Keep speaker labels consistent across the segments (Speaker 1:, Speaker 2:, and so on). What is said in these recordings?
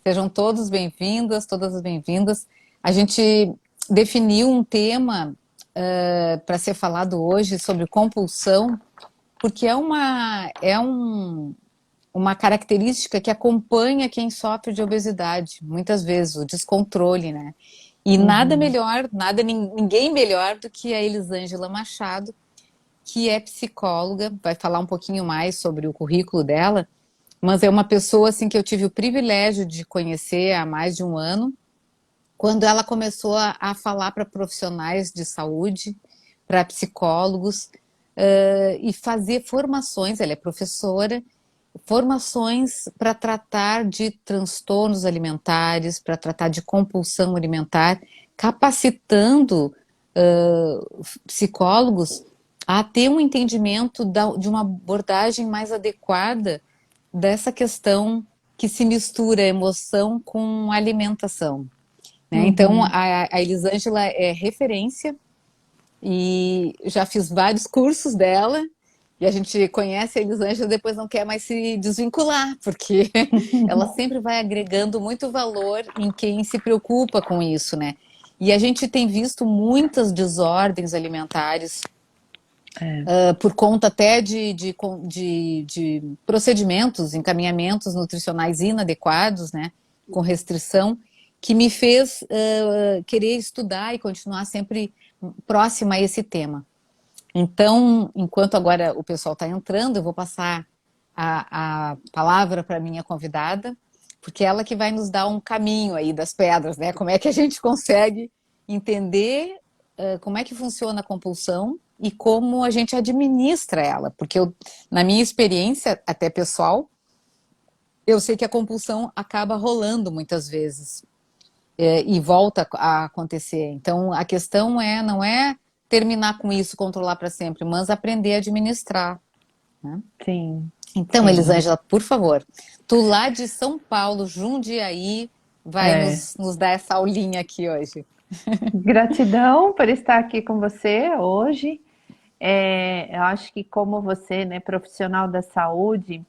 Speaker 1: Sejam todos bem-vindas, todas as bem-vindas. A gente definiu um tema para ser falado hoje sobre compulsão, porque uma característica que acompanha quem sofre de obesidade, muitas vezes, o descontrole, né? E nada
Speaker 2: Uhum.
Speaker 1: melhor, ninguém melhor do que a Elisângela Machado, que é psicóloga, vai falar um pouquinho mais sobre o currículo dela, mas é uma pessoa assim que eu tive o privilégio de conhecer há mais de um ano, quando ela começou a falar para profissionais de saúde, para psicólogos, e fazer formações. Ela é professora, formações para tratar de transtornos alimentares, para tratar de compulsão alimentar, capacitando psicólogos a ter um entendimento de uma abordagem mais adequada dessa questão que se mistura emoção com alimentação, né? Então,
Speaker 2: Uhum.
Speaker 1: a Elisângela é referência e já fiz vários cursos dela. E a gente conhece a Elisângela e depois não quer mais se desvincular, porque ela sempre vai agregando muito valor em quem se preocupa com isso, né? E a gente tem visto muitas desordens alimentares
Speaker 2: É.
Speaker 1: por conta até de procedimentos, encaminhamentos nutricionais inadequados, né, com restrição, que me fez querer estudar e continuar sempre próxima a esse tema. Então, enquanto agora o pessoal está entrando, eu vou passar a palavra para a minha convidada, porque ela que vai nos dar um caminho aí das pedras, né? Como é que a gente consegue entender como é que funciona a compulsão e como a gente administra ela, porque na minha experiência, até pessoal, eu sei que a compulsão acaba rolando muitas vezes e volta a acontecer. Então, a questão não é terminar com isso, controlar para sempre, mas aprender a administrar, né?
Speaker 2: Sim,
Speaker 1: Então,
Speaker 2: sim.
Speaker 1: Elisângela, por favor, tu lá de São Paulo, Jundiaí, vai
Speaker 2: É.
Speaker 1: nos dar essa aulinha aqui hoje.
Speaker 2: Gratidão por estar aqui com você hoje. Eu acho que como você, né, profissional da saúde,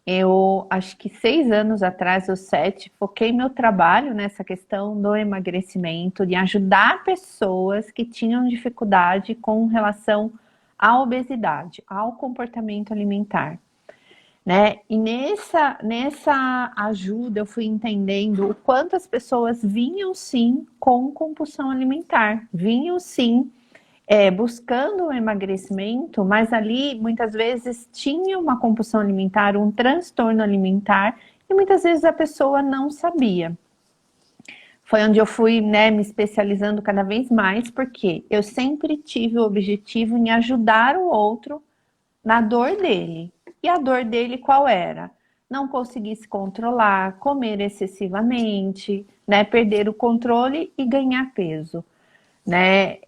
Speaker 2: eu acho que 6 anos atrás, ou 7, foquei meu trabalho nessa questão do emagrecimento, de ajudar pessoas que tinham dificuldade com relação à obesidade, ao comportamento alimentar. Né? E nessa ajuda eu fui entendendo o quanto as pessoas vinham sim com compulsão alimentar, vinham sim buscando o emagrecimento, mas ali muitas vezes tinha uma compulsão alimentar, um transtorno alimentar, e muitas vezes a pessoa não sabia. Foi onde eu fui, né, me especializando cada vez mais, porque eu sempre tive o objetivo em ajudar o outro na dor dele. E a dor dele qual era? Não conseguir se controlar, comer excessivamente, né, perder o controle e ganhar peso, né?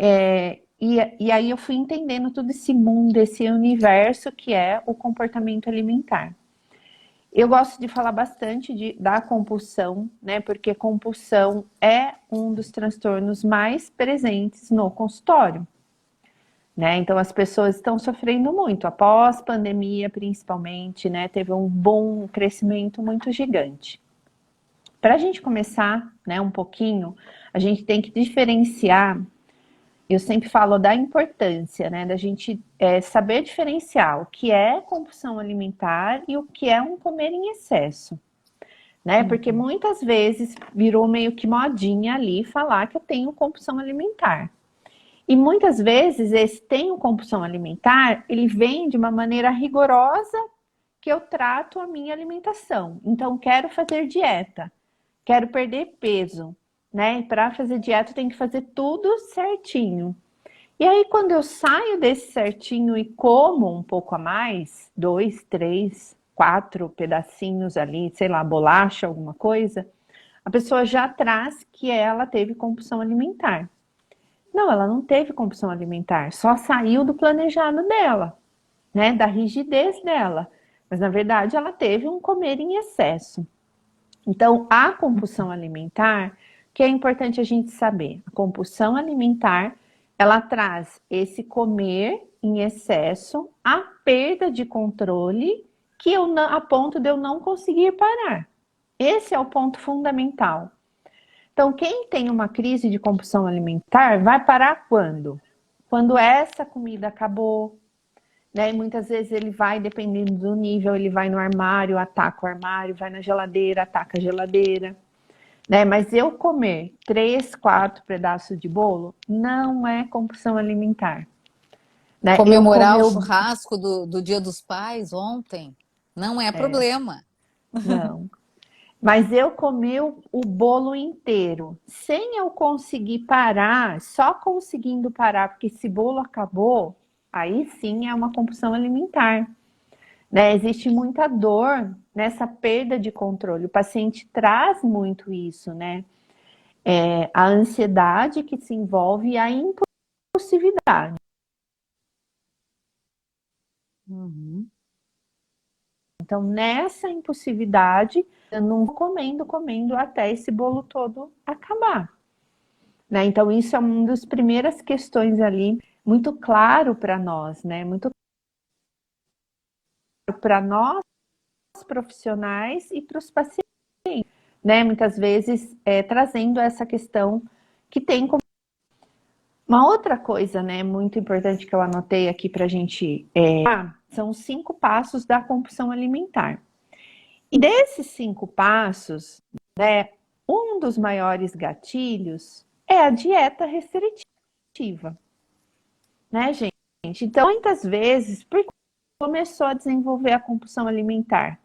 Speaker 2: E aí eu fui entendendo todo esse mundo, esse universo que é o comportamento alimentar. Eu gosto de falar bastante da compulsão, né? Porque compulsão é um dos transtornos mais presentes no consultório. Né? Então as pessoas estão sofrendo muito, após pandemia principalmente, né? Teve um bom crescimento muito gigante. Para a gente começar, né, um pouquinho, a gente tem que diferenciar. Eu sempre falo da importância, né, da gente saber diferenciar o que é compulsão alimentar e o que é um comer em excesso, né? Porque
Speaker 1: Uhum.
Speaker 2: muitas vezes virou meio que modinha ali falar que eu tenho compulsão alimentar. E muitas vezes esse tenho compulsão alimentar, ele vem de uma maneira rigorosa que eu trato a minha alimentação. Então, quero fazer dieta, quero perder peso, né? E para fazer dieta tem que fazer tudo certinho. E aí, quando eu saio desse certinho e como um pouco a mais, 2, 3, 4 pedacinhos ali, sei lá, bolacha, alguma coisa, a pessoa já traz que ela teve compulsão alimentar. Não, ela não teve compulsão alimentar, só saiu do planejado dela, né, da rigidez dela. Mas na verdade ela teve um comer em excesso. Então, a compulsão alimentar, que é importante a gente saber, a compulsão alimentar, ela traz esse comer em excesso, a perda de controle, que eu não, a ponto de eu não conseguir parar. Esse é o ponto fundamental. Então, quem tem uma crise de compulsão alimentar vai parar quando? Quando essa comida acabou, né? E muitas vezes ele vai, dependendo do nível, ele vai no armário, ataca o armário, vai na geladeira, ataca a geladeira, né? Mas eu comer 3, 4 pedaços de bolo não é compulsão alimentar, né? Eu
Speaker 1: Comemorar
Speaker 2: comer
Speaker 1: o
Speaker 2: o...
Speaker 1: churrasco do Dia dos Pais ontem não é
Speaker 2: É,
Speaker 1: problema.
Speaker 2: não. Mas eu comi o bolo inteiro, sem eu conseguir parar, só conseguindo parar, porque esse bolo acabou, aí sim é uma compulsão alimentar, né? Existe muita dor nessa perda de controle. O paciente traz muito isso, né? A ansiedade que se envolve e a impulsividade.
Speaker 1: Uhum.
Speaker 2: Então, nessa impulsividade, eu não vou comendo até esse bolo todo acabar. Né? Então, isso é uma das primeiras questões ali, muito claro para nós, né? Muito claro para nós profissionais e para os pacientes, né? Muitas vezes trazendo essa questão que tem como... Uma outra coisa, né, muito importante que eu anotei aqui para a gente são os 5 passos da compulsão alimentar. E desses 5 passos, né, um dos maiores gatilhos é a dieta restritiva, né, gente? Então, muitas vezes, por que começou a desenvolver a compulsão alimentar?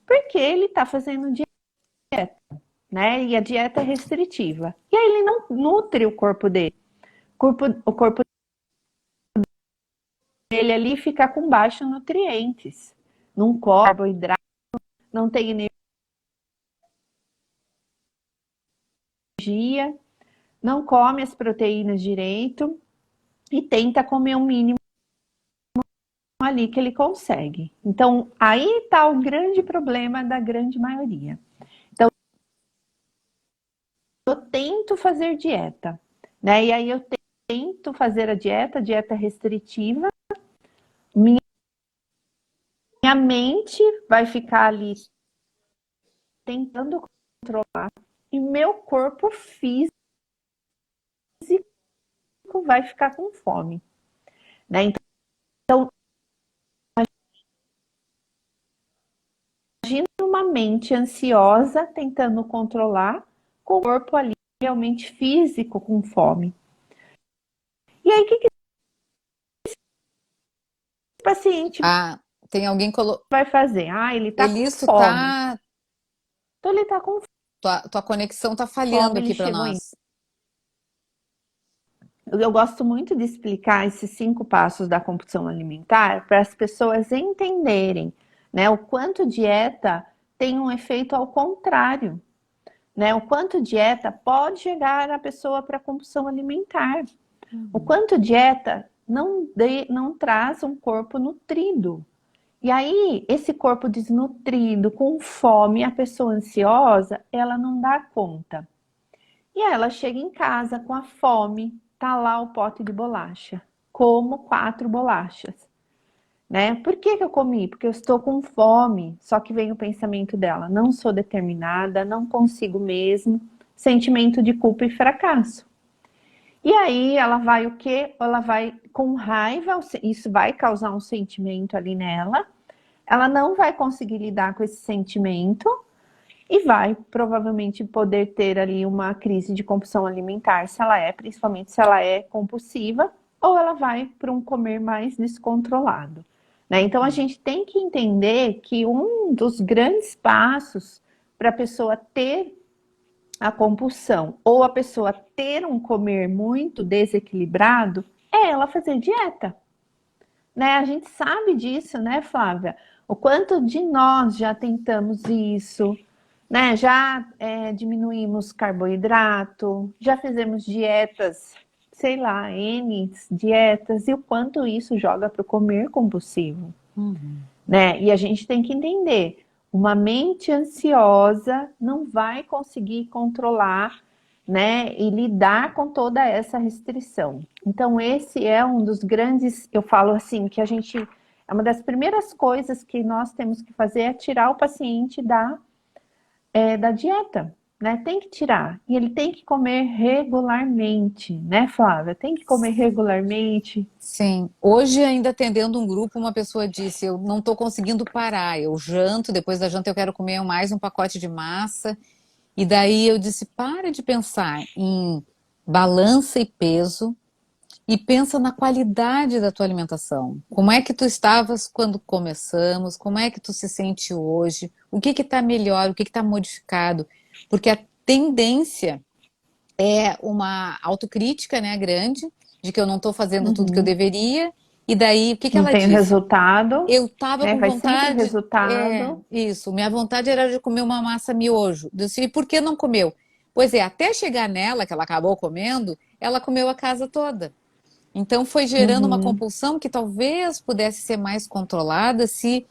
Speaker 2: Porque ele está fazendo dieta, né? E a dieta é restritiva. E aí ele não nutre o corpo dele. O corpo dele ali fica com baixos nutrientes. Não come carboidrato, não tem energia, não come as proteínas direito e tenta comer o mínimo ali que ele consegue. Então, aí está o grande problema da grande maioria. Então, eu tento fazer dieta, né? E aí eu tento fazer a dieta restritiva. Minha mente vai ficar ali tentando controlar e meu corpo físico vai ficar com fome, né? Então, imagina uma mente ansiosa tentando controlar com o corpo ali realmente físico com fome. E aí, o que o paciente
Speaker 1: Ah, tem alguém colocou.
Speaker 2: vai fazer? Ah, ele tá com
Speaker 1: Elisso,
Speaker 2: fome.
Speaker 1: tá.
Speaker 2: Então, ele tá com
Speaker 1: Tua conexão tá falhando
Speaker 2: fome, ele
Speaker 1: aqui para
Speaker 2: chegou em...
Speaker 1: nós.
Speaker 2: Eu gosto muito de explicar esses 5 passos da compulsão alimentar para as pessoas entenderem, né, o quanto dieta tem um efeito ao contrário, né? O quanto dieta pode chegar a pessoa para compulsão alimentar. O quanto dieta não traz um corpo nutrido. E aí, esse corpo desnutrido, com fome, a pessoa ansiosa, ela não dá conta. E aí ela chega em casa com a fome, tá lá o pote de bolacha. Como 4 bolachas, né? Por que eu comi? Porque eu estou com fome. Só que vem o pensamento dela: não sou determinada, não consigo mesmo. Sentimento de culpa e fracasso. E aí ela vai o quê? Ela vai com raiva, isso vai causar um sentimento ali nela. Ela não vai conseguir lidar com esse sentimento e vai provavelmente poder ter ali uma crise de compulsão alimentar, se ela é, principalmente se ela é compulsiva, ou ela vai para um comer mais descontrolado, né? Então a gente tem que entender que um dos grandes passos para a pessoa ter a compulsão ou a pessoa ter um comer muito desequilibrado é ela fazer dieta, né? A gente sabe disso, né, Flávia? O quanto de nós já tentamos isso, né? Já diminuímos carboidrato, já fizemos dietas, sei lá, N dietas, e o quanto isso joga para o comer compulsivo,
Speaker 1: Uhum.
Speaker 2: né? E a gente tem que entender, uma mente ansiosa não vai conseguir controlar, né, e lidar com toda essa restrição. Então, esse é um dos grandes, eu falo assim, que a gente, é uma das primeiras coisas que nós temos que fazer é tirar o paciente da dieta, né? Tem que tirar. E ele tem que comer regularmente, né, Flávia? Tem que comer regularmente.
Speaker 1: Sim. Hoje, ainda atendendo um grupo, uma pessoa disse: Eu não estou conseguindo parar. Eu janto, depois da janta eu quero comer mais um pacote de massa. E daí eu disse: para de pensar em balança e peso e pensa na qualidade da tua alimentação. Como é que tu estavas quando começamos? Como é que tu se sente hoje? O que está melhor? O que está modificado? Porque a tendência é uma autocrítica, né, grande, de que eu não estou fazendo tudo que eu
Speaker 2: Uhum.
Speaker 1: deveria. E daí, o que que
Speaker 2: Não
Speaker 1: ela
Speaker 2: tem
Speaker 1: disse?
Speaker 2: resultado,
Speaker 1: Eu estava
Speaker 2: né?
Speaker 1: com
Speaker 2: Vai sempre o
Speaker 1: vontade,
Speaker 2: resultado.
Speaker 1: isso, minha vontade era de comer uma massa miojo. Eu disse: e por que não comeu? Pois é, até chegar nela, que ela acabou comendo, ela comeu a casa toda. Então foi gerando uma
Speaker 2: Uhum.
Speaker 1: compulsão que talvez pudesse ser mais controlada se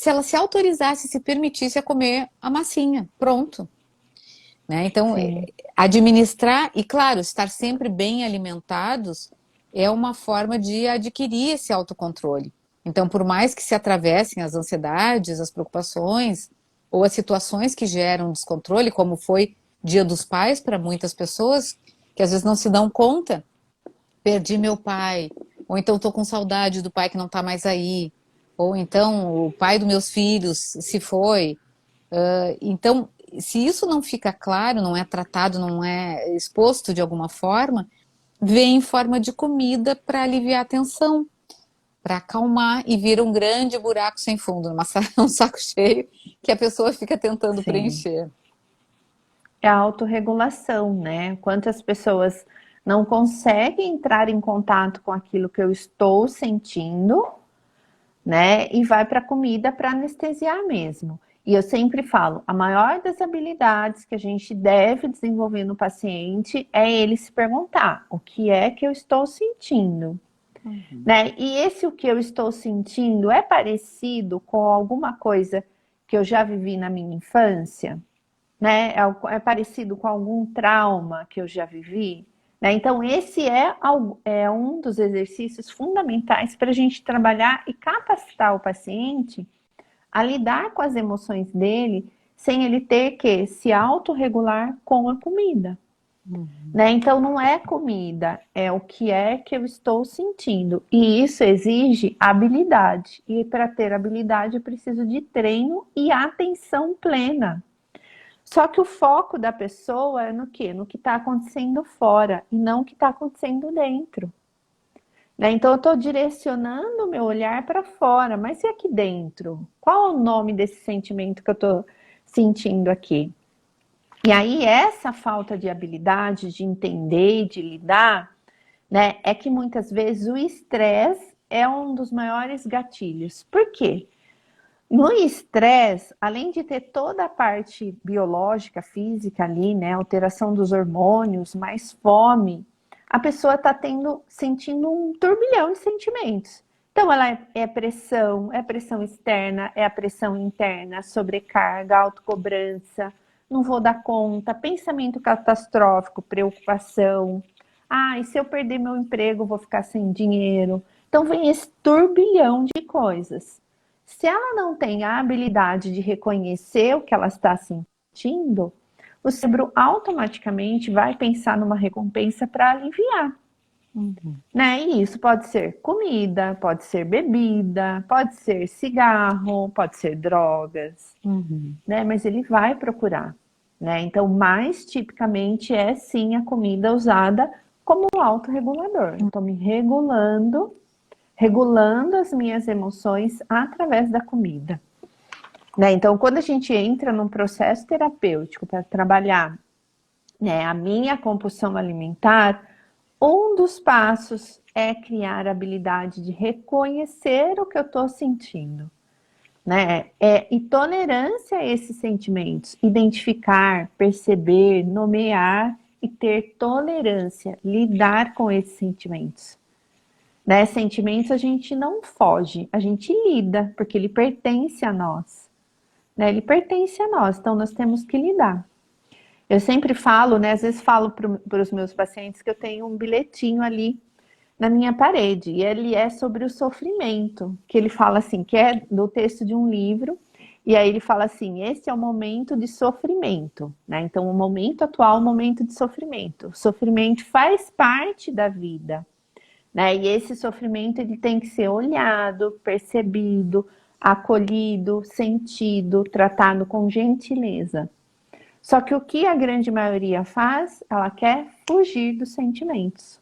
Speaker 1: ela se autorizasse, se permitisse a comer a massinha. Pronto. Né? Então,
Speaker 2: Sim,
Speaker 1: administrar e, claro, estar sempre bem alimentados é uma forma de adquirir esse autocontrole. Então, por mais que se atravessem as ansiedades, as preocupações ou as situações que geram descontrole, como foi Dia dos Pais para muitas pessoas, que às vezes não se dão conta, perdi meu pai, ou então estou com saudade do pai que não está mais aí, ou então o pai dos meus filhos se foi. Então, se isso não fica claro, não é tratado, não é exposto de alguma forma, vem em forma de comida para aliviar a tensão, para acalmar e vira um grande buraco sem fundo, um saco cheio que a pessoa fica tentando
Speaker 2: sim.
Speaker 1: preencher.
Speaker 2: É a autorregulação, né? Quantas pessoas não conseguem entrar em contato com aquilo que eu estou sentindo, né? E vai para a comida para anestesiar mesmo. E eu sempre falo, a maior das habilidades que a gente deve desenvolver no paciente é ele se perguntar: o que é que eu estou sentindo?
Speaker 1: Uhum.
Speaker 2: Né? E esse o que eu estou sentindo é parecido com alguma coisa que eu já vivi na minha infância? Né? É parecido com algum trauma que eu já vivi? Né? Então, esse é um dos exercícios fundamentais para a gente trabalhar e capacitar o paciente a lidar com as emoções dele sem ele ter que se autorregular com a comida.
Speaker 1: Uhum.
Speaker 2: Né? Então, não é comida, é o que é que eu estou sentindo. E isso exige habilidade. E para ter habilidade, eu preciso de treino e atenção plena. Só que o foco da pessoa é no quê? No que está acontecendo fora e não o que está acontecendo dentro. Né? Então, eu estou direcionando o meu olhar para fora, mas e aqui dentro? Qual é o nome desse sentimento que eu estou sentindo aqui? E aí, essa falta de habilidade de entender e de lidar, né, é que muitas vezes o estresse é um dos maiores gatilhos. Por quê? No estresse, além de ter toda a parte biológica, física ali, né, alteração dos hormônios, mais fome, a pessoa está sentindo um turbilhão de sentimentos. Então, ela é pressão externa, é a pressão interna, sobrecarga, autocobrança, não vou dar conta, pensamento catastrófico, preocupação. Ah, e se eu perder meu emprego, vou ficar sem dinheiro. Então, vem esse turbilhão de coisas. Se ela não tem a habilidade de reconhecer o que ela está sentindo, o cérebro automaticamente vai pensar numa recompensa para aliviar,
Speaker 1: Uhum.
Speaker 2: né? E isso pode ser comida, pode ser bebida, pode ser cigarro, pode ser drogas,
Speaker 1: Uhum.
Speaker 2: né? Mas ele vai procurar, né? Então, mais tipicamente é sim a comida usada como autorregulador. Eu estou me regulando as minhas emoções através da comida. Né? Então, quando a gente entra num processo terapêutico para trabalhar, né, a minha compulsão alimentar, um dos passos é criar a habilidade de reconhecer o que eu estou sentindo. Né? E tolerância a esses sentimentos, identificar, perceber, nomear e ter tolerância, lidar com esses sentimentos. Né? Sentimentos a gente não foge, a gente lida, porque ele pertence a nós. Né? Ele pertence a nós, então nós temos que lidar. Eu sempre falo, né? Às vezes falo para os meus pacientes que eu tenho um bilhetinho ali na minha parede, e ele é sobre o sofrimento, que ele fala assim, que é do texto de um livro, E aí ele fala assim, esse é o momento de sofrimento, né? Então, o momento atual é o momento de sofrimento. O sofrimento faz parte da vida, né? E esse sofrimento ele tem que ser olhado, percebido, acolhido, sentido, tratado com gentileza. Só que o que a grande maioria faz, ela quer fugir dos sentimentos.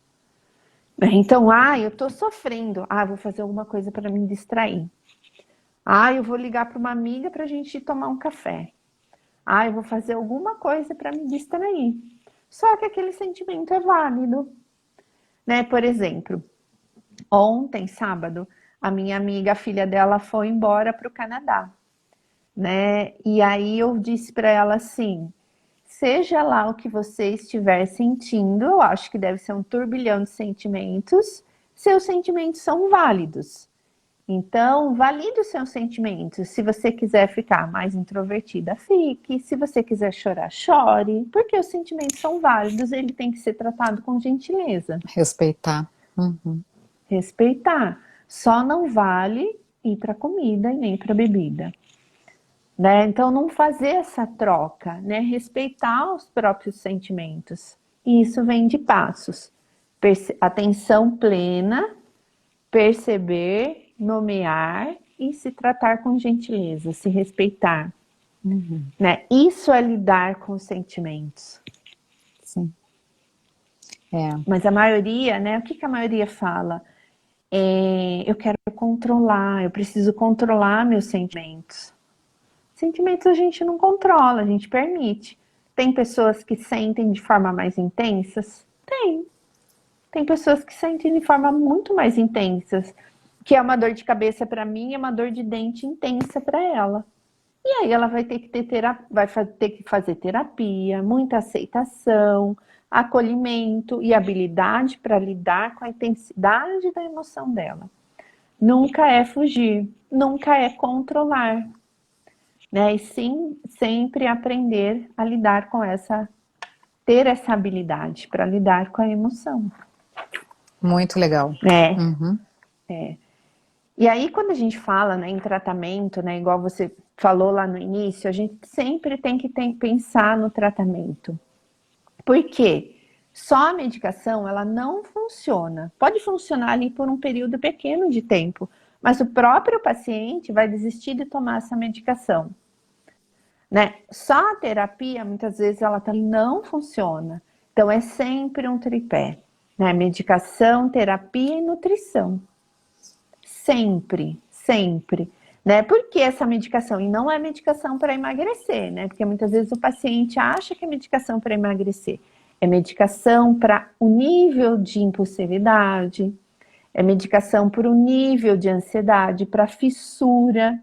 Speaker 2: Então, eu tô sofrendo. Vou fazer alguma coisa para me distrair. Eu vou ligar para uma amiga para a gente ir tomar um café. Eu vou fazer alguma coisa para me distrair. Só que aquele sentimento é válido, né? Por exemplo, ontem, sábado, a minha amiga, a filha dela foi embora para o Canadá, né? E aí eu disse para ela assim, seja lá o que você estiver sentindo, eu acho que deve ser um turbilhão de sentimentos, seus sentimentos são válidos. Então, valide os seus sentimentos. Se você quiser ficar mais introvertida, fique. Se você quiser chorar, chore. Porque os sentimentos são válidos, ele tem que ser tratado com gentileza.
Speaker 1: Respeitar. Uhum.
Speaker 2: Respeitar. Só não vale ir para comida e nem para bebida. Né? Então, não fazer essa troca, né? Respeitar os próprios sentimentos. E isso vem de passos. Atenção plena, perceber, nomear e se tratar com gentileza, se respeitar.
Speaker 1: Uhum.
Speaker 2: Né? Isso é lidar com os sentimentos.
Speaker 1: Sim.
Speaker 2: Mas a maioria, né? O que a maioria fala? Eu quero controlar, eu preciso controlar meus sentimentos. Sentimentos a gente não controla, a gente permite. Tem pessoas que sentem de forma mais intensas? Tem. Tem pessoas que sentem de forma muito mais intensas. Que é uma dor de cabeça para mim, é uma dor de dente intensa para ela. E aí ela vai ter que ter que fazer terapia, muita aceitação, acolhimento e habilidade para lidar com a intensidade da emoção dela. Nunca é fugir, nunca é controlar, né? E sim, sempre aprender a lidar com ter essa habilidade para lidar com a emoção.
Speaker 1: Muito legal. Uhum.
Speaker 2: E aí, quando a gente fala, né, em tratamento, né, igual você falou lá no início, a gente sempre tem que pensar no tratamento. Por quê? Só a medicação, ela não funciona. Pode funcionar ali por um período pequeno de tempo, mas o próprio paciente vai desistir de tomar essa medicação. Né? Só a terapia, muitas vezes, ela não funciona. Então, é sempre um tripé. Né? Medicação, terapia e nutrição. Sempre, sempre. Né? Por que essa medicação? E não é medicação para emagrecer, né? Porque muitas vezes o paciente acha que é medicação para emagrecer. É medicação para o nível de impulsividade, é medicação para o nível de ansiedade, para fissura.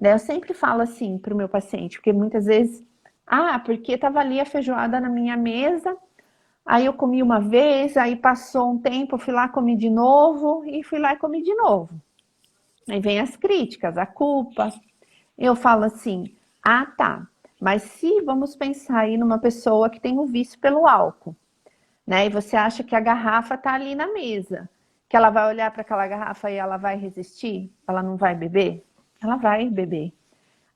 Speaker 2: Né? Eu sempre falo assim para o meu paciente, porque muitas vezes, porque estava ali a feijoada na minha mesa, aí eu comi uma vez, aí passou um tempo, eu fui lá, comi de novo, e fui lá e comi de novo. Aí vem as críticas, a culpa. Eu falo assim, tá, mas se vamos pensar aí numa pessoa que tem o vício pelo álcool, né? E você acha que a garrafa tá ali na mesa, que ela vai olhar para aquela garrafa e ela vai resistir? Ela não vai beber? Ela vai beber.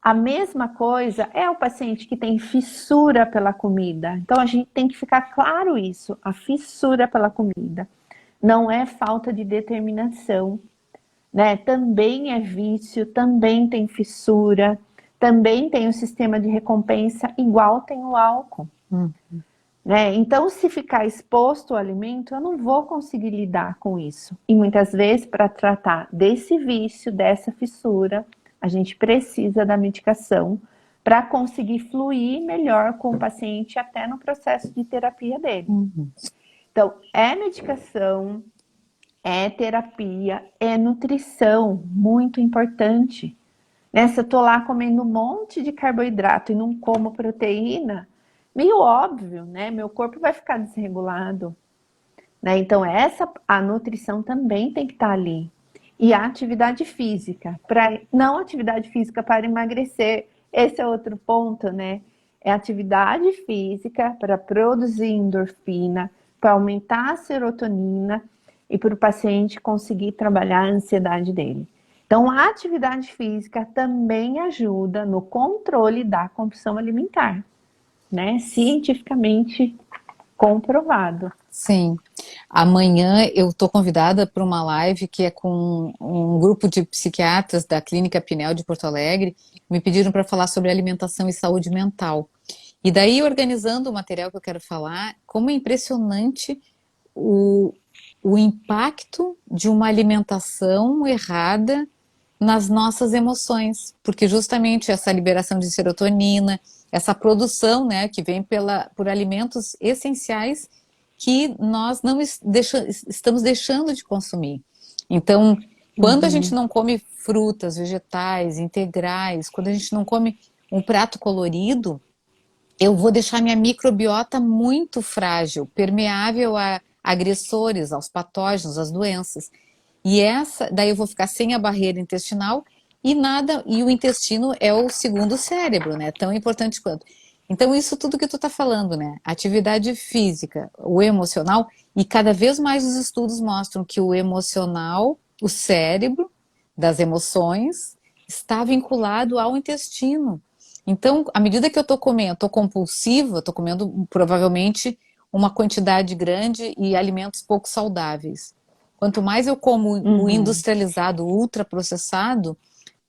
Speaker 2: A mesma coisa é o paciente que tem fissura pela comida. Então a gente tem que ficar claro isso, a fissura pela comida. Não é falta de determinação, né? Também é vício, também tem fissura, também tem um sistema de recompensa, igual tem o álcool. Né? Então, se ficar exposto ao alimento, eu não vou conseguir lidar com isso. E muitas vezes, para tratar desse vício, dessa fissura, a gente precisa da medicação para conseguir fluir melhor com o paciente até no processo de terapia dele. Então, é medicação, é terapia, é nutrição, muito importante. Né? Se eu tô lá comendo um monte de carboidrato e não como proteína, meio óbvio, né? Meu corpo vai ficar desregulado. Né? Então, a nutrição também tem que estar ali. E a atividade física, não atividade física para emagrecer, esse é outro ponto, né? É atividade física para produzir endorfina, para aumentar a serotonina e para o paciente conseguir trabalhar a ansiedade dele. Então, a atividade física também ajuda no controle da compulsão alimentar, né? Cientificamente comprovado.
Speaker 1: Sim. Amanhã eu estou convidada para uma live que é com um grupo de psiquiatras da Clínica Pinel de Porto Alegre. Me pediram para falar sobre alimentação e saúde mental. E daí, organizando o material que eu quero falar, como é impressionante o, o impacto de uma alimentação errada nas nossas emoções, porque justamente essa liberação de serotonina, essa produção, né, que vem por alimentos essenciais que nós não estamos deixando de consumir. Então, quando a gente não come frutas, vegetais, integrais, quando a gente não come um prato colorido, eu vou deixar minha microbiota muito frágil, permeável a agressores, aos patógenos, às doenças. E daí eu vou ficar sem a barreira intestinal e nada, e o intestino é o segundo cérebro, né? Tão importante quanto. Então, isso tudo que tu tá falando, né? Atividade física, o emocional, e cada vez mais os estudos mostram que o emocional, o cérebro das emoções, está vinculado ao intestino. Então, à medida que eu tô comendo, tô compulsiva, tô comendo provavelmente uma quantidade grande e alimentos pouco saudáveis. Quanto mais eu como o industrializado, o ultraprocessado,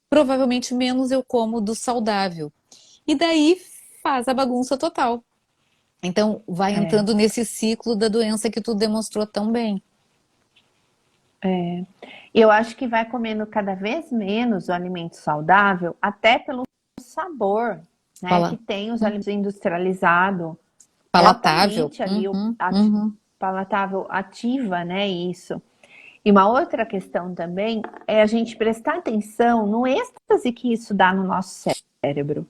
Speaker 1: provavelmente menos eu como do saudável. E daí faz a bagunça total. Então, vai
Speaker 2: É,
Speaker 1: entrando nesse ciclo da doença que tu demonstrou tão bem.
Speaker 2: é. Eu acho que vai comendo cada vez menos o alimento saudável, até pelo sabor, né, que
Speaker 1: Fala,
Speaker 2: tem os alimentos industrializados. É
Speaker 1: palatável.
Speaker 2: altamente ali
Speaker 1: Uhum.
Speaker 2: palatável, ativa, né, isso. E uma outra questão também é a gente prestar atenção no êxtase que isso dá no nosso cérebro,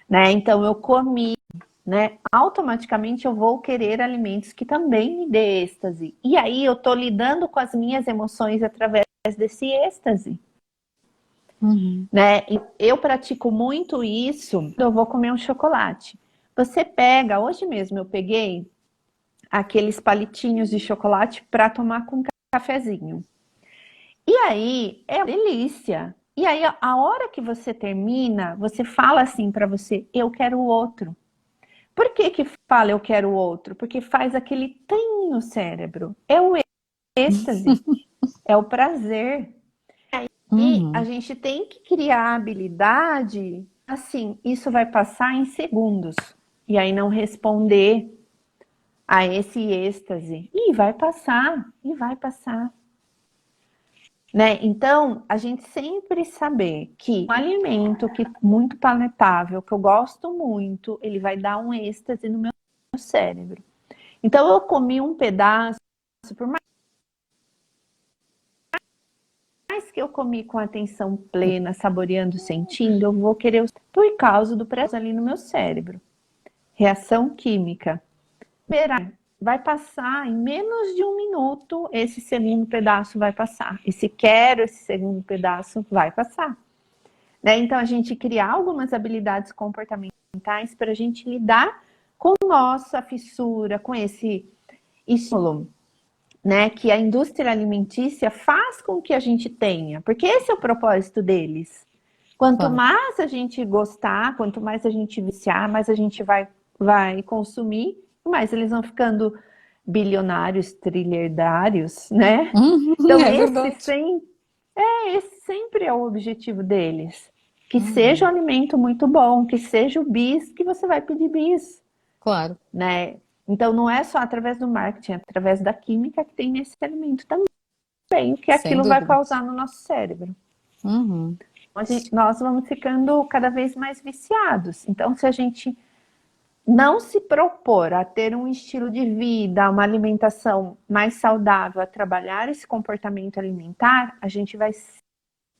Speaker 2: né? Então eu comi, né? Automaticamente eu vou querer alimentos que também me dê êxtase. E aí eu tô lidando com as minhas emoções através desse êxtase,
Speaker 1: Uhum.
Speaker 2: né? E eu pratico muito isso, eu vou comer um chocolate. Você pega, hoje mesmo eu peguei aqueles palitinhos de chocolate para tomar com cafezinho. E aí é uma delícia. E aí a hora que você termina, você fala assim para você, eu quero o outro. Por que que fala eu quero o outro? Porque faz aquele tem no cérebro. É o êxtase, é o prazer. E a
Speaker 1: Uhum.
Speaker 2: gente tem que criar a habilidade, assim, isso vai passar em segundos. E aí não responder a esse êxtase. E vai passar, e vai passar. Né? Então, a gente sempre saber que um alimento que muito palatável, que eu gosto muito, ele vai dar um êxtase no meu cérebro. Então, eu comi um pedaço, por mais que eu comi com atenção plena, saboreando, sentindo, eu vou querer por causa do prazer ali no meu cérebro. Reação química. Vai passar em menos de um minuto, esse segundo pedaço vai passar. E se quero esse segundo pedaço, vai passar. Né? Então, a gente criar algumas habilidades comportamentais para a gente lidar com nossa fissura, com esse estímulo, né, que a indústria alimentícia faz com que a gente tenha, porque esse é o propósito deles. Quanto
Speaker 1: Claro.
Speaker 2: mais a gente gostar, quanto mais a gente viciar, mais a gente vai consumir, mais eles vão ficando bilionários, trilhardários, né? Então,
Speaker 1: É verdade.
Speaker 2: esse sempre é o objetivo deles. Que seja um
Speaker 1: Uhum.
Speaker 2: alimento muito bom, que seja o bis, que você vai pedir bis,
Speaker 1: Claro,
Speaker 2: né? Então não é só através do marketing, é através da química que tem nesse alimento também, o que
Speaker 1: sem
Speaker 2: aquilo vai
Speaker 1: dúvida.
Speaker 2: causar no nosso cérebro.
Speaker 1: Uhum.
Speaker 2: Nós vamos ficando cada vez mais viciados. Então, se a gente não se propor a ter um estilo de vida, uma alimentação mais saudável, a trabalhar esse comportamento alimentar, a gente vai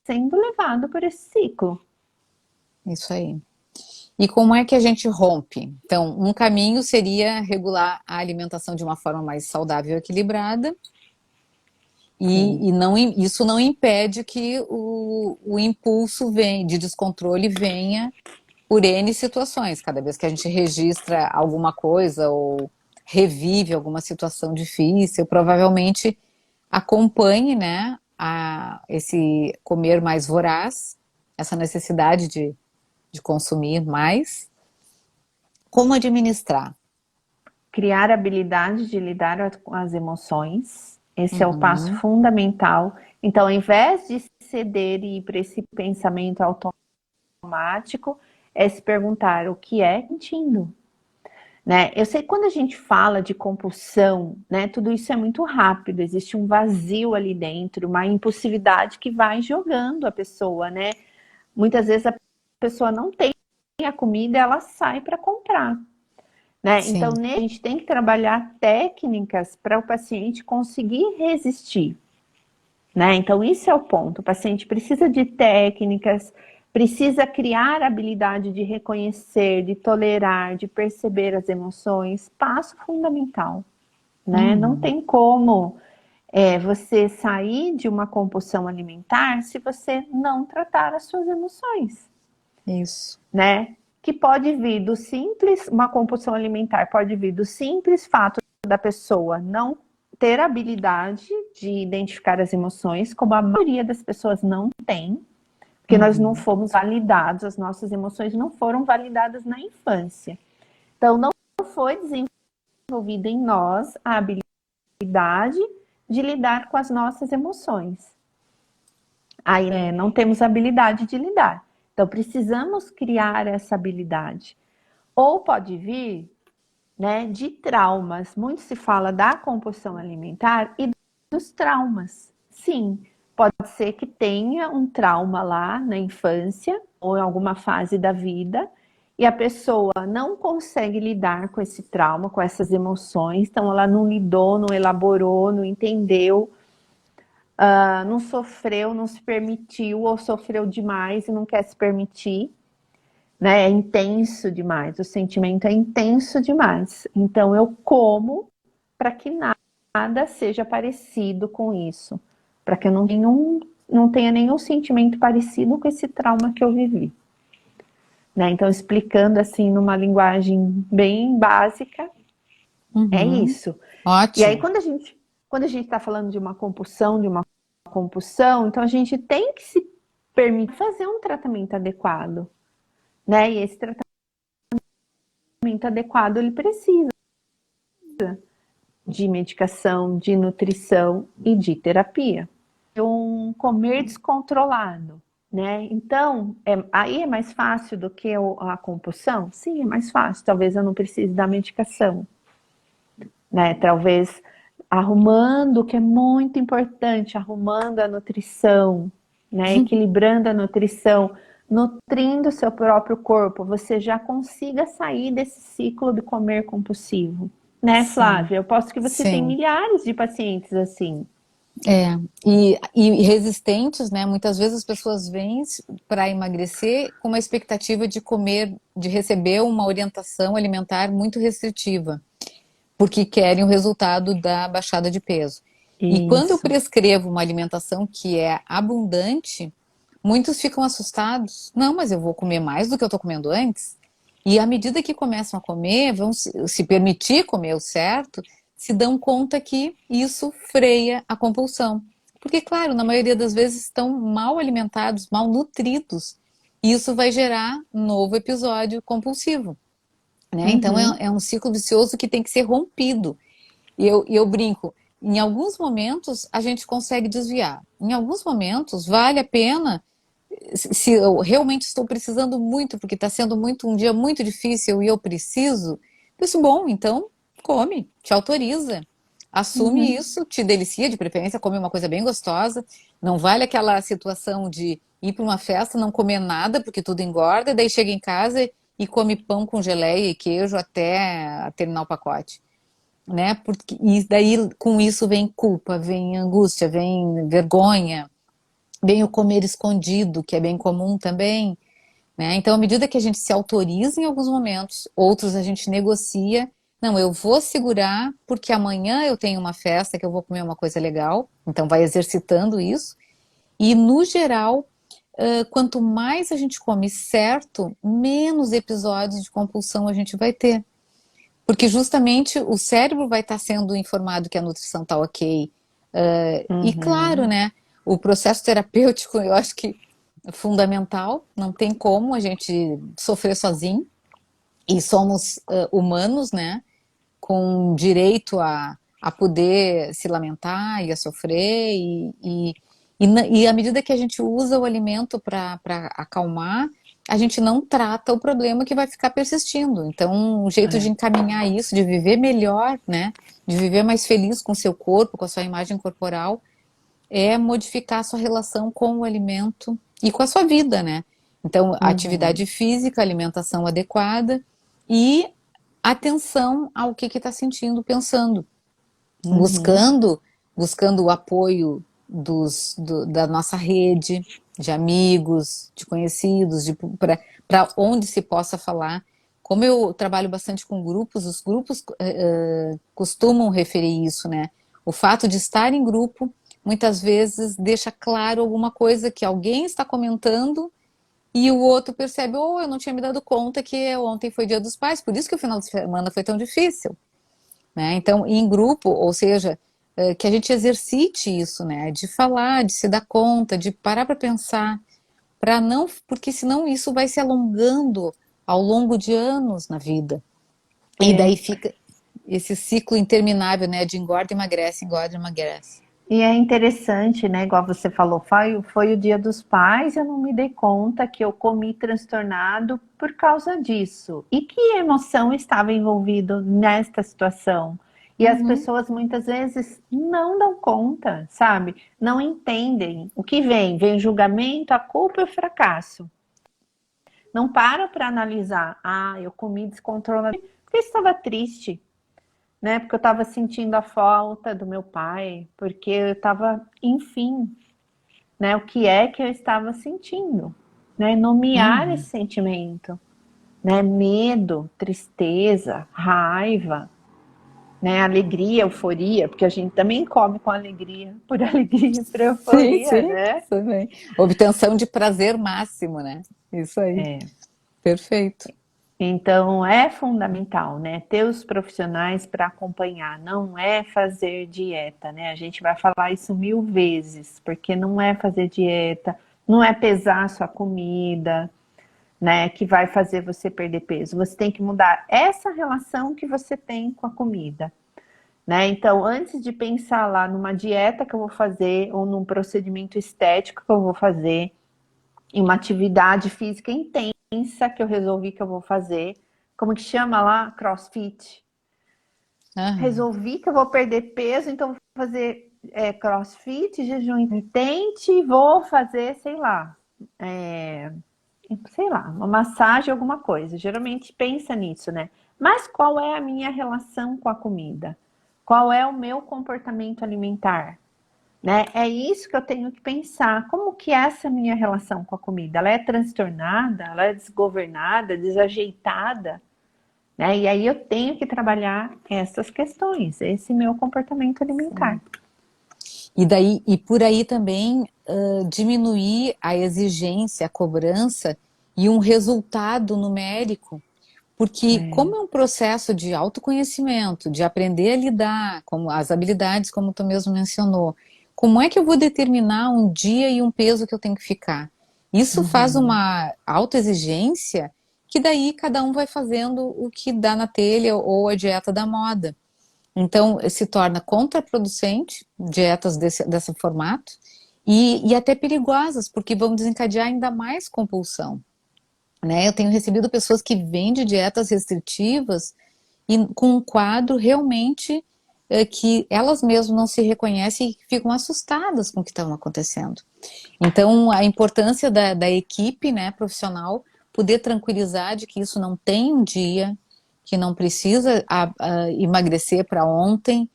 Speaker 2: sendo levado por esse ciclo.
Speaker 1: Isso aí. E como é que a gente rompe? Então, um caminho seria regular a alimentação de uma forma mais saudável e equilibrada,
Speaker 2: Sim.
Speaker 1: e não, isso não impede que o impulso de descontrole venha por N situações. Cada vez que a gente registra alguma coisa ou revive alguma situação difícil, provavelmente acompanhe, né, esse comer mais voraz, essa necessidade de consumir mais. Como administrar?
Speaker 2: Criar habilidade de lidar com as emoções. Esse é o passo
Speaker 1: Uhum,
Speaker 2: fundamental. Então, ao invés de ceder e ir para esse pensamento automático, é se perguntar o que é sentindo, né? Eu sei que quando a gente fala de compulsão, né, tudo isso é muito rápido, existe um vazio ali dentro, uma impulsividade que vai jogando a pessoa, né? Muitas vezes a pessoa não tem a comida, ela sai para comprar, né? Então,
Speaker 1: sim.
Speaker 2: a gente tem que trabalhar técnicas para o paciente conseguir resistir, né? Então, isso é o ponto. O paciente precisa de técnicas, precisa criar a habilidade de reconhecer, de tolerar, de perceber as emoções. Passo fundamental, né? Não
Speaker 1: Uhum,
Speaker 2: tem como você sair de uma compulsão alimentar se você não tratar as suas emoções,
Speaker 1: isso.
Speaker 2: né? Que pode vir do simples, uma compulsão alimentar pode vir do simples fato da pessoa não ter habilidade de identificar as emoções, como a maioria das pessoas não tem, porque nós não
Speaker 1: Uhum,
Speaker 2: fomos validados, as nossas emoções não foram validadas na infância. Então, não foi desenvolvida em nós a habilidade de lidar com as nossas emoções. Aí, né, não temos habilidade de lidar. Então, precisamos criar essa habilidade. Ou pode vir, né, de traumas. Muito se fala da compulsão alimentar e dos traumas. Sim, pode ser que tenha um trauma lá na infância ou em alguma fase da vida e a pessoa não consegue lidar com esse trauma, com essas emoções, então ela não lidou, não elaborou, não entendeu, não sofreu, não se permitiu ou sofreu demais e não quer se permitir, né? É intenso demais, o sentimento é intenso demais. Então eu como para que nada seja parecido com isso, para que eu não tenha nenhum sentimento parecido com esse trauma que eu vivi. Né? Então, explicando assim numa linguagem bem básica, é
Speaker 1: uhum.
Speaker 2: isso. E aí,
Speaker 1: Ótimo.
Speaker 2: quando a gente está falando de uma compulsão, então a gente tem que se permitir fazer um tratamento adequado, né? E esse tratamento adequado, ele precisa de medicação, de nutrição e de terapia. Um comer descontrolado, né? Então, aí é mais fácil do que a compulsão? Sim, é mais fácil. Talvez eu não precise da medicação, né? Talvez arrumando, o que é muito importante, arrumando a nutrição, né? Equilibrando a nutrição, nutrindo o seu próprio corpo, você já consiga sair desse ciclo de comer compulsivo, né,
Speaker 1: Sim,
Speaker 2: Flávia? Eu posso que você tem
Speaker 1: sim.
Speaker 2: milhares de pacientes assim.
Speaker 1: É, e resistentes, né? Muitas vezes as pessoas vêm para emagrecer com uma expectativa de comer, de receber uma orientação alimentar muito restritiva, porque querem o resultado da baixada de peso. E quando eu
Speaker 2: Isso.
Speaker 1: prescrevo uma alimentação que é abundante, muitos ficam assustados. Não, mas eu vou comer mais do que eu estou comendo antes. E à medida que começam a comer, vão se permitir comer o certo, se dão conta que isso freia a compulsão. Porque, claro, na maioria das vezes estão mal alimentados, mal nutridos. E isso vai gerar um novo episódio compulsivo, né? Então
Speaker 2: Uhum.
Speaker 1: é um ciclo vicioso que tem que ser rompido. E eu brinco, em alguns momentos a gente consegue desviar. Em alguns momentos vale a pena, se eu realmente estou precisando muito, porque está sendo um dia muito difícil e eu preciso, eu disse, bom, então come, te autoriza. Assume
Speaker 2: Uhum.
Speaker 1: isso, te delicia, de preferência, come uma coisa bem gostosa. Não vale aquela situação de ir para uma festa, não comer nada, porque tudo engorda, e daí chega em casa e come pão com geleia e queijo até terminar o pacote, né? Porque, e daí com isso vem culpa, vem angústia, vem vergonha, vem o comer escondido, que é bem comum também, né? Então, à medida que a gente se autoriza em alguns momentos, outros a gente negocia. Não, eu vou segurar porque amanhã eu tenho uma festa que eu vou comer uma coisa legal. Então, vai exercitando isso. E, no geral, quanto mais a gente come certo, menos episódios de compulsão a gente vai ter. Porque justamente o cérebro vai estar sendo informado que a nutrição está ok. E claro,
Speaker 2: Uhum.
Speaker 1: né? o processo terapêutico, eu acho que é fundamental, não tem como a gente sofrer sozinho, e somos humanos, né, com direito a poder se lamentar e a sofrer, e à medida que a gente usa o alimento para acalmar, a gente não trata o problema que vai ficar persistindo. Então, o jeito de
Speaker 2: É.
Speaker 1: encaminhar isso, de viver melhor, né, de viver mais feliz com o seu corpo, com a sua imagem corporal, é modificar a sua relação com o alimento e com a sua vida, né? Então,
Speaker 2: Uhum,
Speaker 1: atividade física, alimentação adequada e atenção ao que está sentindo, pensando,
Speaker 2: uhum.
Speaker 1: buscando, buscando o apoio da nossa rede de amigos, de conhecidos, para onde se possa falar. Como eu trabalho bastante com grupos, os grupos costumam referir isso, né? O fato de estar em grupo muitas vezes deixa claro alguma coisa que alguém está comentando e o outro percebe, oh, eu não tinha me dado conta que ontem foi Dia dos Pais, por isso que o final de semana foi tão difícil, né? Então, em grupo, ou seja, que a gente exercite isso, né? De falar, de se dar conta, de parar para pensar, para não, porque senão isso vai se alongando ao longo de anos na vida. E daí
Speaker 2: É.
Speaker 1: fica esse ciclo interminável, né? De engorda, emagrece.
Speaker 2: E é interessante, né? Igual você falou, foi o Dia dos Pais, eu não me dei conta que eu comi transtornado por causa disso. E que emoção estava envolvido nesta situação? E as
Speaker 1: Uhum.
Speaker 2: pessoas muitas vezes não dão conta, sabe? Não entendem o que vem. Vem o julgamento, a culpa e o fracasso. Não para analisar. Ah, eu comi descontroladamente porque eu estava triste, né? Porque eu estava sentindo a falta do meu pai, porque eu estava, enfim, né? O que é que eu estava sentindo, né? Nomear esse
Speaker 1: Uhum.
Speaker 2: sentimento, né? Medo, tristeza, raiva, né? Alegria, euforia, porque a gente também come com alegria, por alegria, por
Speaker 1: Sim,
Speaker 2: euforia,
Speaker 1: sim,
Speaker 2: né?
Speaker 1: isso bem. Obtenção de prazer máximo, né? Isso aí,
Speaker 2: É.
Speaker 1: perfeito.
Speaker 2: Então é fundamental, né, ter os profissionais para acompanhar, não é fazer dieta, né? A gente vai falar isso 1000 vezes, porque não é fazer dieta, não é pesar a sua comida, né, que vai fazer você perder peso. Você tem que mudar essa relação que você tem com a comida, né? Então, antes de pensar lá numa dieta que eu vou fazer ou num procedimento estético que eu vou fazer, em uma atividade física intensa que eu resolvi que eu vou fazer. Como que chama lá? CrossFit.
Speaker 1: Aham.
Speaker 2: Resolvi que eu vou perder peso, então vou fazer CrossFit, jejum intermitente e vou fazer, sei lá, uma massagem, alguma coisa. Geralmente pensa nisso, né? Mas qual é a minha relação com a comida? Qual é o meu comportamento alimentar? Né? É isso que eu tenho que pensar. Como que é essa minha relação com a comida? Ela é transtornada? Ela é desgovernada, desajeitada? Né? E aí eu tenho que trabalhar essas questões, esse meu comportamento alimentar.
Speaker 1: E daí, e por aí também diminuir a exigência, a cobrança e um resultado numérico, porque
Speaker 2: É.
Speaker 1: como é um processo de autoconhecimento, de aprender a lidar com as habilidades, como tu mesmo mencionou, como é que eu vou determinar um dia e um peso que eu tenho que ficar? Isso faz
Speaker 2: Uhum.
Speaker 1: uma autoexigência que daí cada um vai fazendo o que dá na telha ou a dieta da moda. Então, se torna contraproducente dietas desse formato e até perigosas, porque vão desencadear ainda mais compulsão, né? Eu tenho recebido pessoas que vêm de dietas restritivas e com um quadro realmente que elas mesmas não se reconhecem e ficam assustadas com o que está acontecendo. Então, a importância da equipe, né, profissional, poder tranquilizar de que isso não tem um dia, que não precisa emagrecer para ontem,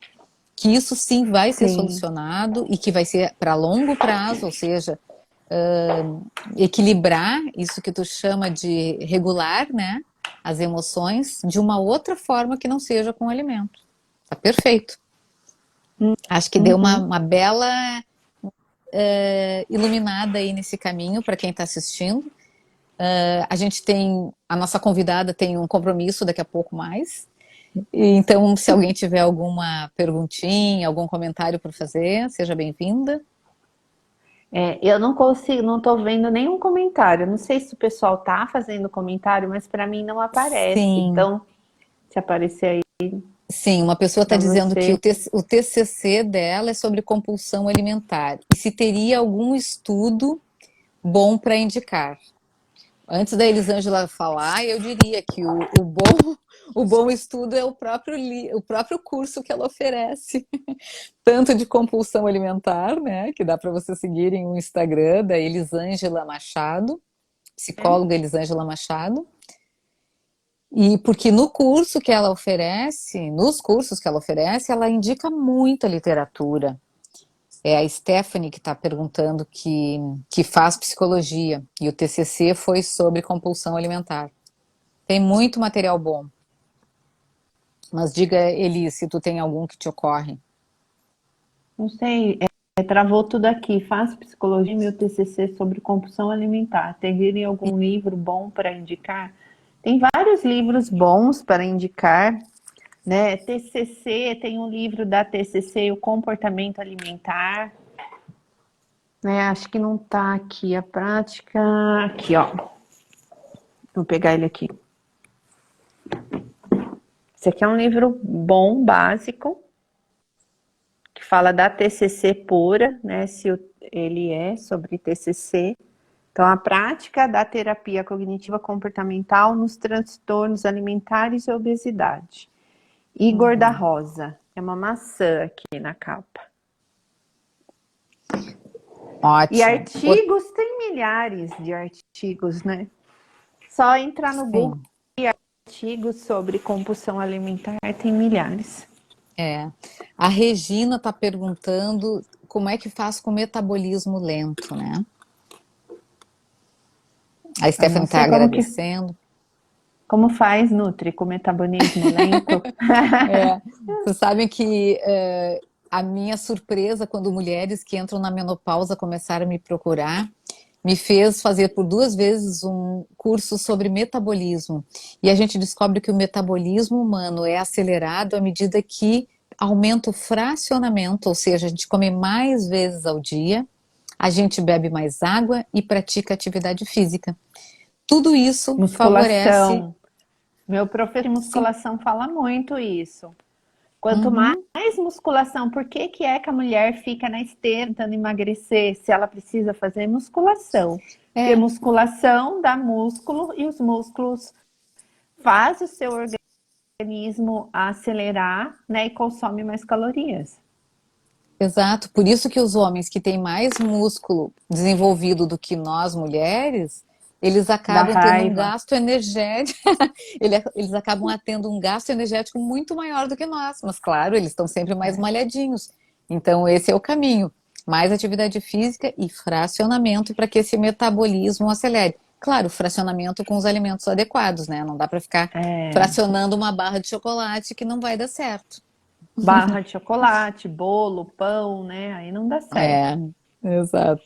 Speaker 1: que isso sim vai ser
Speaker 2: Sim.
Speaker 1: solucionado e que vai ser para longo prazo, ou seja, equilibrar isso que tu chama de regular, né, as emoções de uma outra forma que não seja com o alimento. Tá perfeito. Acho que deu
Speaker 2: Uhum.
Speaker 1: uma bela iluminada aí nesse caminho para quem está assistindo. A gente tem, a nossa convidada tem um compromisso daqui a pouco mais. Então, se alguém tiver alguma perguntinha, algum comentário para fazer, seja bem-vinda.
Speaker 2: Eu não consigo, não estou vendo nenhum comentário. Não sei se o pessoal tá fazendo comentário, mas para mim não aparece.
Speaker 1: Sim,
Speaker 2: Então, se aparecer aí
Speaker 1: sim, uma pessoa está
Speaker 2: para
Speaker 1: dizendo que
Speaker 2: você,
Speaker 1: o TCC dela é sobre compulsão alimentar e se teria algum estudo bom para indicar. Antes da Elisângela falar, eu diria que o bom estudo é o próprio curso que ela oferece, tanto de compulsão alimentar, né, que dá para você seguirem o Instagram da Elisângela Machado,
Speaker 2: né?
Speaker 1: psicóloga Elisângela Machado, e porque no curso que ela oferece, nos cursos que ela oferece, ela indica muita literatura. É a Stephanie que está perguntando que faz psicologia, e o TCC foi sobre compulsão alimentar. Tem muito material bom, mas diga, Eli, se tu tem algum que te ocorre.
Speaker 2: Não sei, travou tudo aqui. Faço psicologia e meu TCC sobre compulsão alimentar. Teria algum livro bom para indicar? Tem vários livros bons para indicar, né? TCC, tem um livro da TCC, o comportamento alimentar, né? Acho que não tá aqui a prática. Aqui, ó. Vou pegar ele aqui. Esse aqui é um livro bom, básico, que fala da TCC pura, né? Ele é sobre TCC. Então, a prática da terapia cognitiva comportamental nos transtornos alimentares e obesidade. Igor da
Speaker 1: Uhum.
Speaker 2: Rosa. É uma maçã aqui na capa. E
Speaker 1: Ótimo.
Speaker 2: artigos, tem milhares de artigos, né? Só entrar no Google
Speaker 1: Sim,
Speaker 2: e artigos sobre compulsão alimentar, tem milhares.
Speaker 1: é. A Regina está perguntando como é que faz com o metabolismo lento, né? A
Speaker 2: Eu não
Speaker 1: Stephanie está
Speaker 2: sei
Speaker 1: agradecendo.
Speaker 2: como faz, Nutri, com metabolismo lento.
Speaker 1: É, vocês sabem que a minha surpresa quando mulheres que entram na menopausa começaram a me procurar, me fez fazer por 2 vezes um curso sobre metabolismo. E a gente descobre que o metabolismo humano é acelerado à medida que aumenta o fracionamento, ou seja, a gente come mais vezes ao dia, a gente bebe mais água e pratica atividade física. Tudo isso favorece.
Speaker 2: Musculação. Meu professor de
Speaker 1: Sim.
Speaker 2: musculação fala muito isso. Quanto mais
Speaker 1: Uhum.
Speaker 2: musculação, por que que é que a mulher fica na esteira tentando emagrecer se ela precisa fazer musculação? Porque
Speaker 1: É,
Speaker 2: musculação dá músculo e os músculos faz o seu organismo acelerar, né, e consome mais calorias.
Speaker 1: exato. Por isso que os homens que têm mais músculo desenvolvido do que nós mulheres, eles
Speaker 2: Da
Speaker 1: acabam tendo um
Speaker 2: raiva.
Speaker 1: gasto energético, eles acabam tendo um gasto energético muito maior do que nós. Mas claro, eles estão sempre mais malhadinhos. Então esse é o caminho. Mais atividade física e fracionamento para que esse metabolismo acelere. Claro, fracionamento com os alimentos adequados, né? Não dá para ficar
Speaker 2: É,
Speaker 1: fracionando uma barra de chocolate que não vai dar certo.
Speaker 2: barra de chocolate, bolo, pão, né? Aí não dá certo.
Speaker 1: É, exato.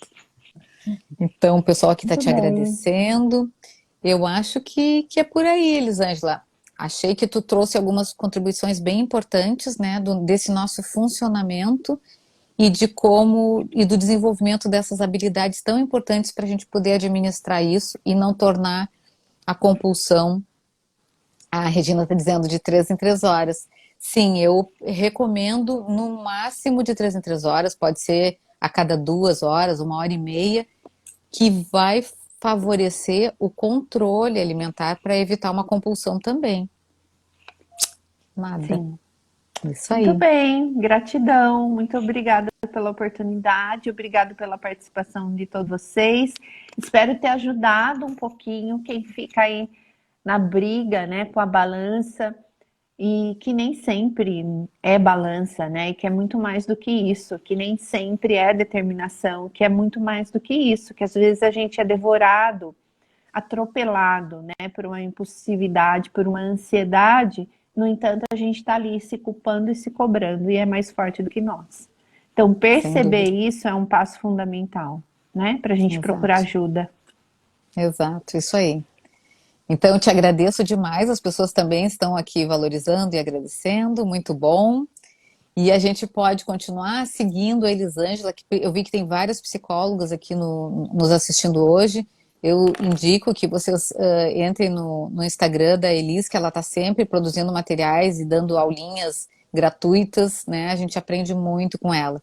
Speaker 1: Então, o pessoal aqui está
Speaker 2: Muito
Speaker 1: te
Speaker 2: bom.
Speaker 1: agradecendo. Eu acho que é por aí, Elisângela. Achei que tu trouxe algumas contribuições bem importantes, né, desse nosso funcionamento e de como e do desenvolvimento dessas habilidades tão importantes para a gente poder administrar isso e não tornar a compulsão. A Regina está dizendo de 3 em 3 horas. Sim, eu recomendo no máximo de 3 em 3 horas, pode ser a cada 2 horas, 1 hora e meia, que vai favorecer o controle alimentar para evitar uma compulsão também. Nada.
Speaker 2: Sim.
Speaker 1: Isso
Speaker 2: Muito
Speaker 1: aí.
Speaker 2: bem, gratidão. Muito obrigada pela oportunidade, obrigado pela participação de todos vocês. Espero ter ajudado um pouquinho quem fica aí na briga, né, com a balança e que nem sempre é balança, né, e que é muito mais do que isso, que nem sempre é determinação, que é muito mais do que isso, que às vezes a gente é devorado, atropelado, né, por uma impulsividade, por uma ansiedade. No entanto, a gente está ali se culpando e se cobrando e é mais forte do que nós. Então,
Speaker 1: Sem
Speaker 2: perceber
Speaker 1: dúvida.
Speaker 2: isso é um passo fundamental, né, para a gente procurar
Speaker 1: Exato.
Speaker 2: ajuda.
Speaker 1: Exato. Isso aí. Então, eu te agradeço demais. As pessoas também estão aqui valorizando e agradecendo. Muito bom. E a gente pode continuar seguindo a Elisângela, que eu vi que tem várias psicólogas aqui nos assistindo hoje. Eu indico que vocês entrem no Instagram da Elis, que ela está sempre produzindo materiais e dando aulinhas gratuitas, né? A gente aprende muito com ela.